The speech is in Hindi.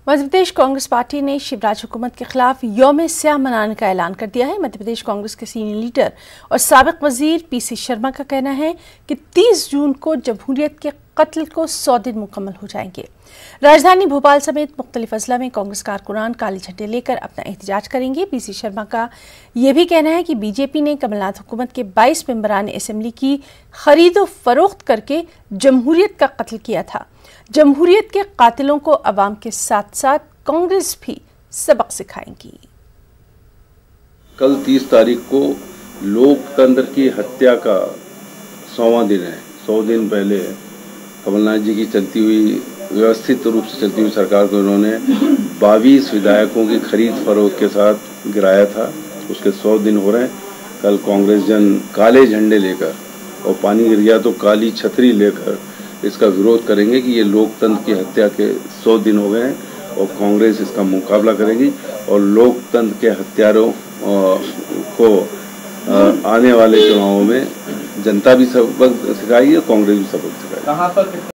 मध्य प्रदेश कांग्रेस पार्टी ने शिवराज हुकूमत के खिलाफ यौम स्याह मनाने का ऐलान कर दिया है। मध्य प्रदेश कांग्रेस के सीनियर लीडर और साबिक वजीर पीसी शर्मा का कहना है कि 30 जून को जमहूरियत के कत्ल को 100 दिन मुकम्मल हो जाएंगे। राजधानी भोपाल समेत मुख्तलिफ अजला में कांग्रेस कारकुनान काले झंडे लेकर अपना एहतजाज करेंगे। पीसी शर्मा का यह भी कहना है कि बीजेपी ने कमलनाथ हुकूमत के 22 मेंबरान असेंबली की खरीदो फरोख्त करके जमहूरियत का कत्ल किया था। जमहूरियत के कातिलों को अवाम के साथ साथ कांग्रेस भी सबक सिखाएंगी। कल 30 तारीख को लोकतंत्र की हत्या का 100वां दिन है। 100 दिन पहले कमलनाथ जी की चलती हुई व्यवस्थित रूप से चलती हुई सरकार को इन्होंने 22 विधायकों की खरीद फरोख्त के साथ गिराया था। उसके 100 दिन हो रहे हैं। कल कांग्रेस जन काले झंडे लेकर और पानी गिर गया तो काली छतरी लेकर इसका विरोध करेंगे कि ये लोकतंत्र की हत्या के 100 दिन हो गए हैं और कांग्रेस इसका मुकाबला करेगी और लोकतंत्र के हत्यारों को आने वाले चुनावों में जनता भी सबक सिखाएगी और कांग्रेस भी सबक सिखाएगी।